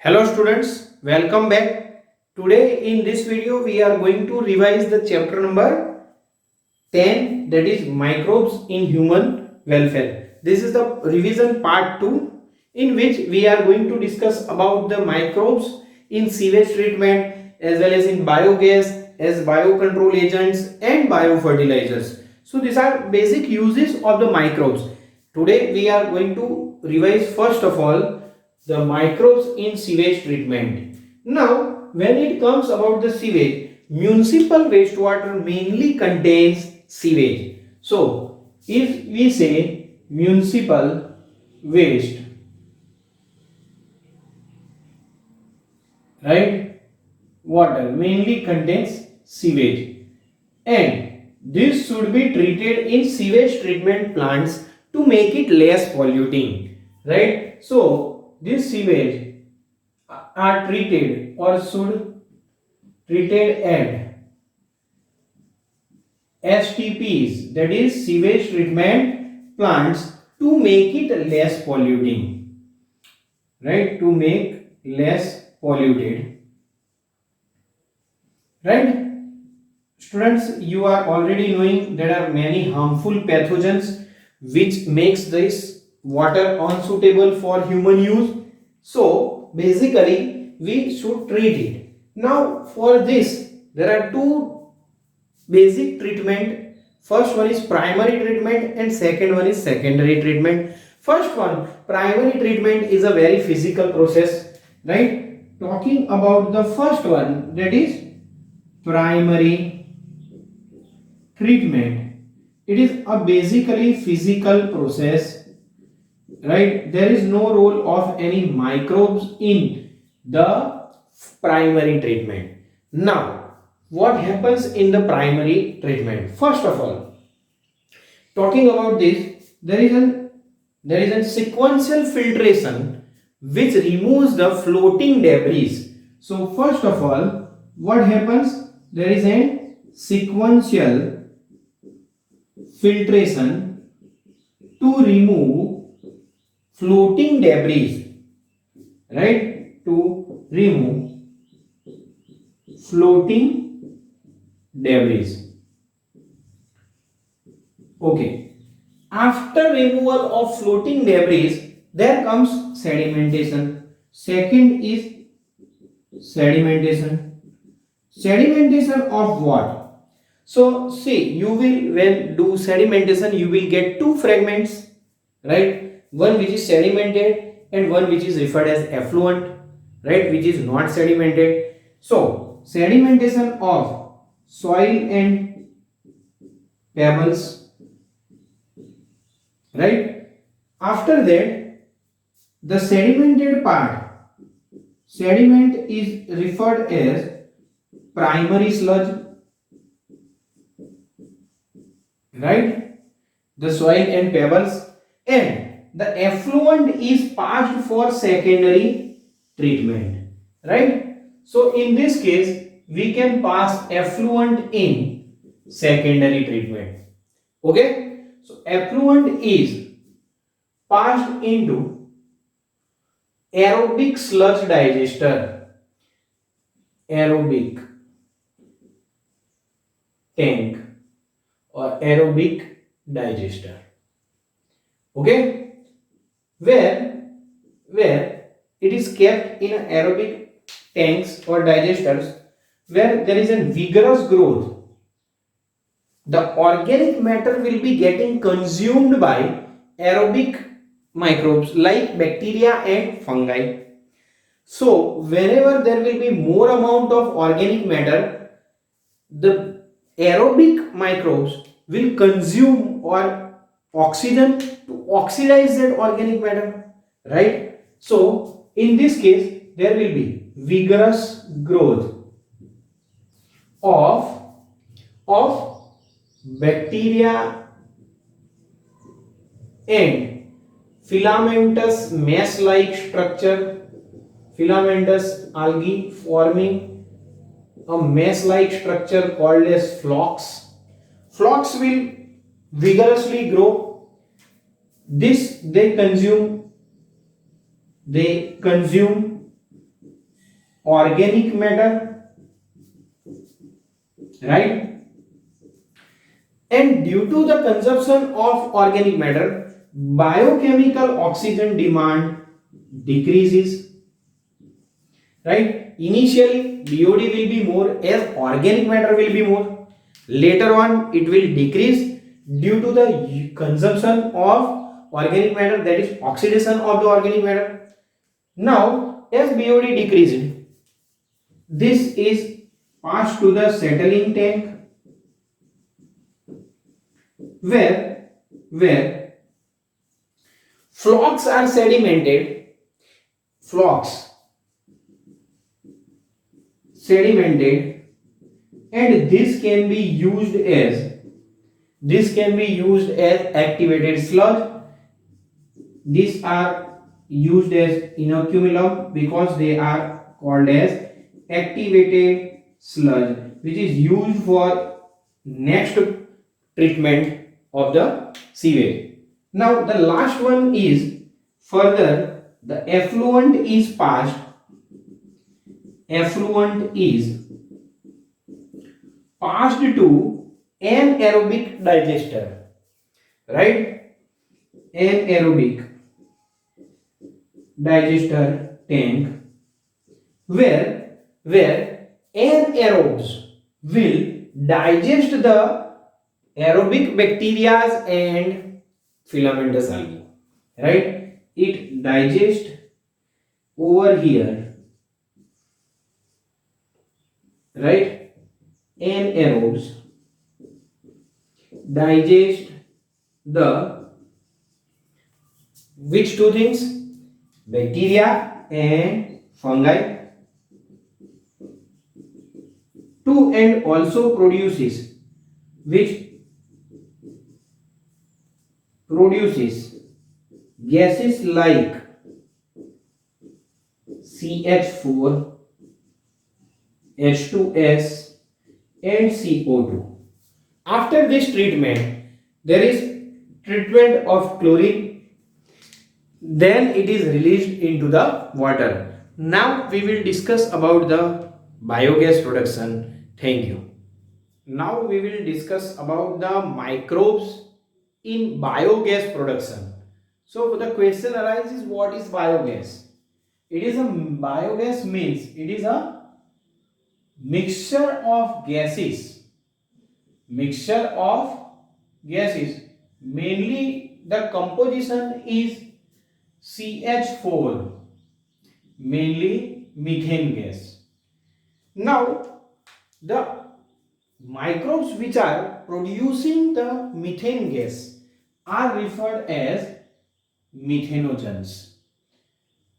Hello students, welcome back. Today in this video we are going to revise the chapter number 10, that is microbes in human welfare. This is the revision part 2 in which we are going to discuss about the microbes in sewage treatment as well as in biogas as biocontrol agents and biofertilizers. So these are basic uses of the microbes. Today we are going to revise first of all the microbes in sewage treatment. Now, when it comes about the sewage, municipal wastewater mainly contains sewage. So, if we say municipal waste, right, water mainly contains sewage, and this should be treated in sewage treatment plants to make it less polluting, right? So, this sewage are treated or should treated at STPs, that is sewage treatment plants, to make it less polluting, right? To make less polluted, right? Students, you are already knowing there are many harmful pathogens which makes this water unsuitable for human use. So basically we should treat it. Now for this there are two basic treatment. First one is primary treatment and second one is secondary treatment. First one, primary treatment, is a very physical process, right? Talking about the first one, that is primary treatment, it is a basically physical process, right? There is no role of any microbes in the primary treatment. Now what happens in the primary treatment? First of all, talking about this, there is a sequential filtration which removes the floating debris. So first of all, what happens? There is a sequential filtration to remove floating debris, right? To remove floating debris. Okay. After removal of floating debris, there comes sedimentation. Second is sedimentation. Sedimentation of what? So see, you will, when do sedimentation, you will get two fragments, right? One which is sedimented and one which is referred as effluent, right? Which is not sedimented. So sedimentation of soil and pebbles, right? After that, the sedimented part, sediment is referred as primary sludge, right? The soil and pebbles, and the effluent is passed for secondary treatment, right? So in this case we can pass effluent in secondary treatment. Okay, so effluent is passed into aerobic sludge digester, aerobic tank or aerobic digester. Okay, where it is kept in aerobic tanks or digesters where there is a vigorous growth. The organic matter will be getting consumed by aerobic microbes like bacteria and fungi. So whenever there will be more amount of organic matter, the aerobic microbes will consume or oxygen to oxidize that organic matter, right? So in this case there will be vigorous growth of bacteria and filamentous mesh-like structure, filamentous algae forming a mesh-like structure called as flocks. Flocks will vigorously grow. This they consume organic matter, right? And due to the consumption of organic matter, biochemical oxygen demand decreases, right? Initially BOD will be more as organic matter will be more. Later on it will decrease due to the consumption of organic matter, that is oxidation of the organic matter. Now as BOD decreased, this is passed to the settling tank where flocks are sedimented, and this can be used as activated sludge. These are used as inoculum because they are called as activated sludge, which is used for next treatment of the sewage. Now the last one is further the effluent is passed to anaerobic digester, right? Anaerobic digester tank where anaerobes will digest the aerobic bacteria and filamentous algae, right? It digests over here, right? Anaerobes digest the which two things? Bacteria and fungi. Two, and also produces gases like CH4, H2S and CO2. After this treatment, there is treatment of chlorine, then it is released into the water. Now we will discuss about the biogas production. Thank you. Now we will discuss about the microbes in biogas production. So the question arises, what is biogas? It is a biogas means it is a mixture of gases, mainly the composition is CH4, mainly methane gas. Now the microbes which are producing the methane gas are referred as methanogens.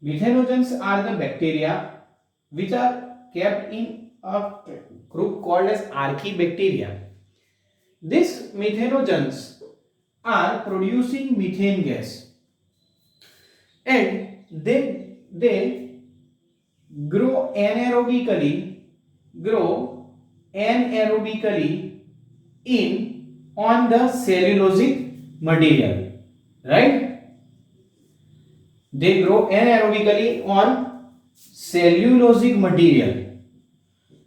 Methanogens are the bacteria which are kept in a group called as archaebacteria. These methanogens are producing methane gas and they grow anaerobically on the cellulosic material, right? They grow anaerobically on cellulosic material.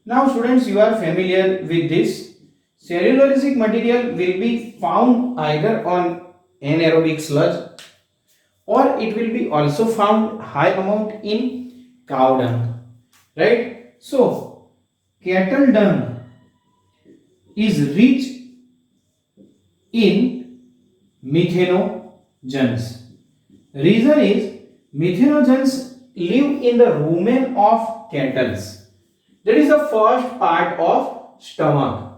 Now students, you are familiar with this. Cellulosic material will be found either on anaerobic sludge or it will be also found high amount in cow dung, right? So cattle dung is rich in methanogens. Reason is methanogens live in the rumen of cattle. That is the first part of stomach.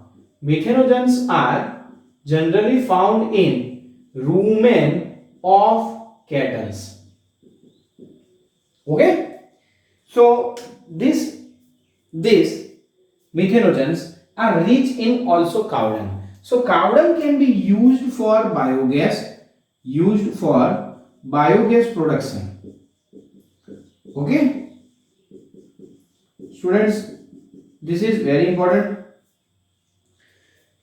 Methanogens are generally found in rumen of cattle. Okay? So this methanogens are rich in also cow dung. So cow dung can be used for biogas production. Okay? Students, this is very important.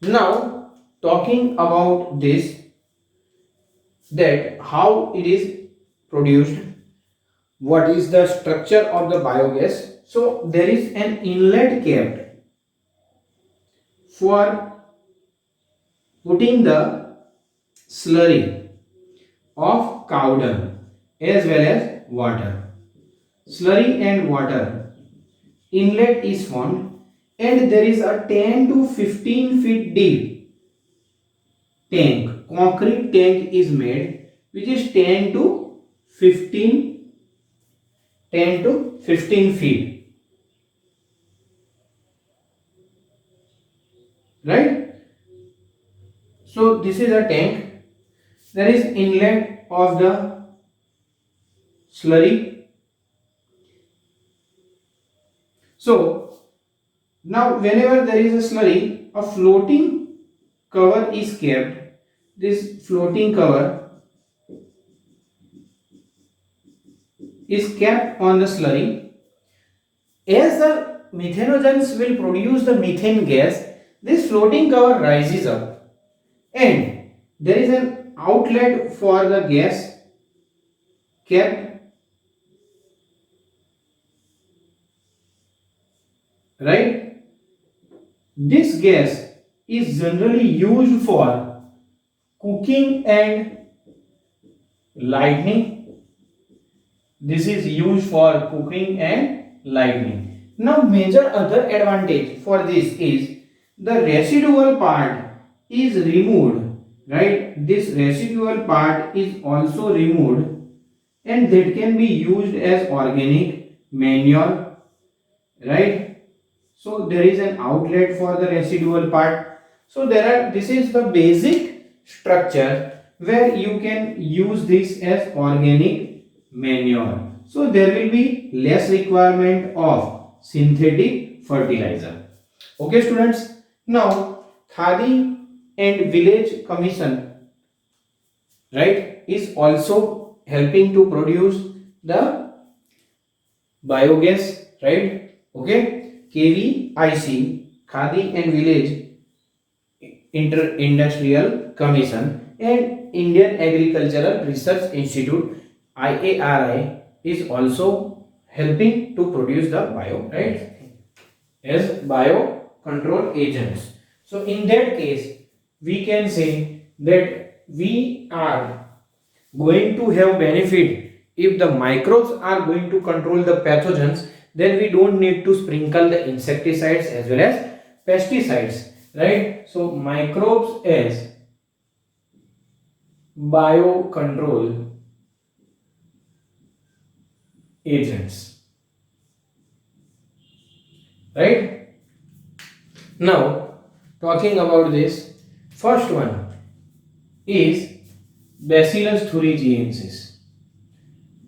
Now talking about this, that how it is produced, what is the structure of the biogas. So there is an inlet kept for putting the slurry of cow dung as well as water. Slurry and water inlet is found, and there is a 10 to 15 feet deep tank, concrete tank is made, which is 10 to 15 feet, right? So this is a tank. There is inlet of the slurry. So now whenever there is a slurry, a floating cover is kept. This floating cover is kept on the slurry. As the methanogens will produce the methane gas, this floating cover rises up, and there is an outlet for the gas kept, right? This gas is generally used for cooking and lighting. This is used for cooking and lighting. Now major other advantage for this is the residual part is removed, right? This residual part is also removed, and that can be used as organic manure, right? So there is an outlet for the residual part. So this is the basic structure where you can use this as organic manure. So there will be less requirement of synthetic fertilizer. Okay students, now Khadi and Village Commission, right, is also helping to produce the biogas, right? Okay, KVIC, Khadi and Village Industrial Commission, and Indian Agricultural Research Institute IARI is also helping to produce the bio, right, as bio control agents. So in that case we can say that we are going to have benefit if the microbes are going to control the pathogens. Then we don't need to sprinkle the insecticides as well as pesticides, right? So microbes as biocontrol agents, right? Now talking about this, first one is Bacillus thuringiensis.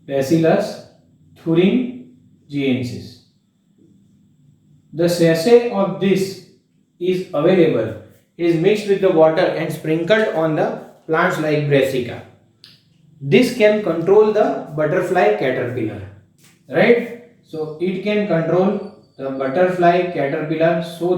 Bacillus thuringiensis. The sachet of this is available, is mixed with the water and sprinkled on the plants like brassica. This can control the butterfly caterpillar, right? So it can control the butterfly caterpillar so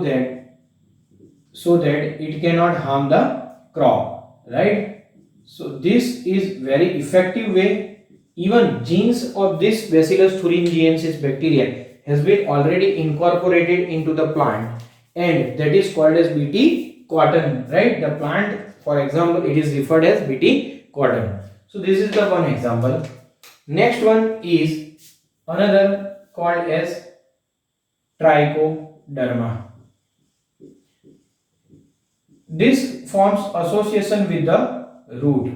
that it cannot harm the crop, right? So this is very effective way. Even genes of this Bacillus thuringiensis bacteria has been already incorporated into the plant, and that is called as Bt cotton, right? The plant, for example, it is referred as Bt cotton. So this is the one example. Next one is another called as Trichoderma. This forms association with the root,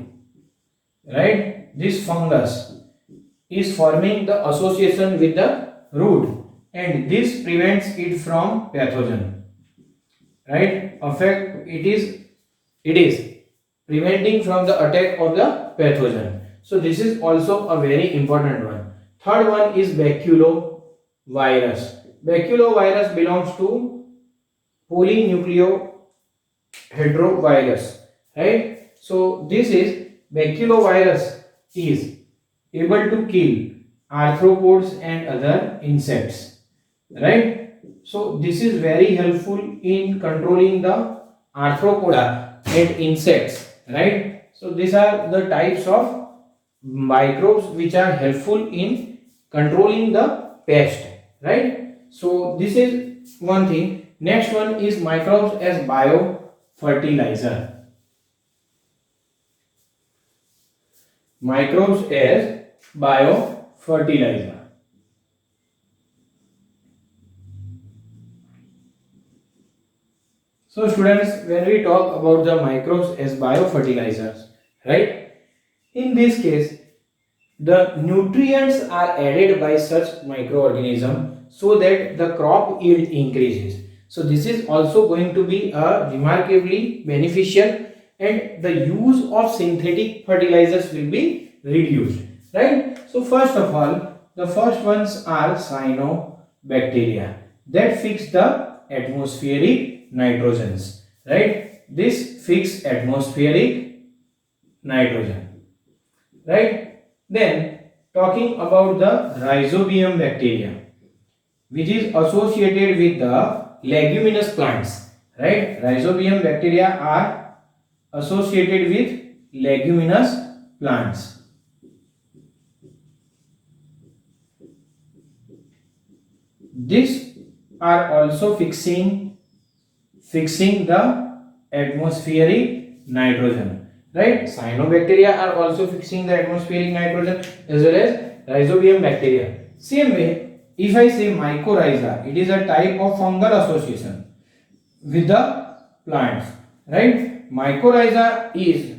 right? This fungus is forming the association with the root, and this prevents it from pathogen, right? It is preventing from the attack of the pathogen. So this is also a very important one. Third one is baculovirus. Baculovirus belongs to polynucleohydrovirus, right? So this is baculovirus is able to kill arthropods and other insects, right? So this is very helpful in controlling the arthropoda and insects, right? So these are the types of microbes which are helpful in controlling the pest, right? So this is one thing. Next one is microbes as biofertilizer. Microbes as biofertilizer. So students, when we talk about the microbes as biofertilizers, right? In this case, the nutrients are added by such microorganism so that the crop yield increases. So this is also going to be a remarkably beneficial, and the use of synthetic fertilizers will be reduced, right? So first of all, the first ones are cyanobacteria that fix the atmospheric nitrogens, right? This fix atmospheric nitrogen, right? Then talking about the rhizobium bacteria, which is associated with the leguminous plants, right? Rhizobium bacteria are associated with leguminous plants. These are also fixing the atmospheric nitrogen, right? Cyanobacteria are also fixing the atmospheric nitrogen as well as rhizobium bacteria. Same way, if I say mycorrhiza, it is a type of fungal association with the plants, right? Mycorrhiza is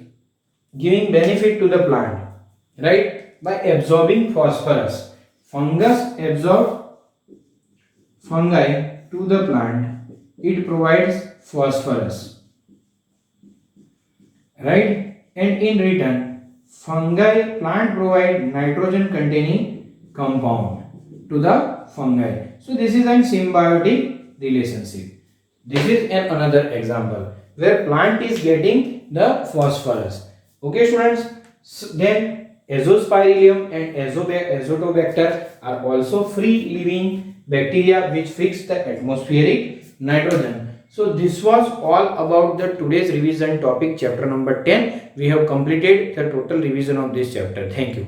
giving benefit to the plant, right? By absorbing phosphorus. Fungus absorb fungi to the plant. It provides phosphorus, right? And in return, plant provide nitrogen containing compound to the fungi. So this is a symbiotic relationship. This is another example where plant is getting the phosphorus. Okay students, then azospirillum and azotobacter are also free living bacteria which fix the atmospheric nitrogen. So this was all about the today's revision topic, chapter number 10. We have completed the total revision of this chapter. Thank you.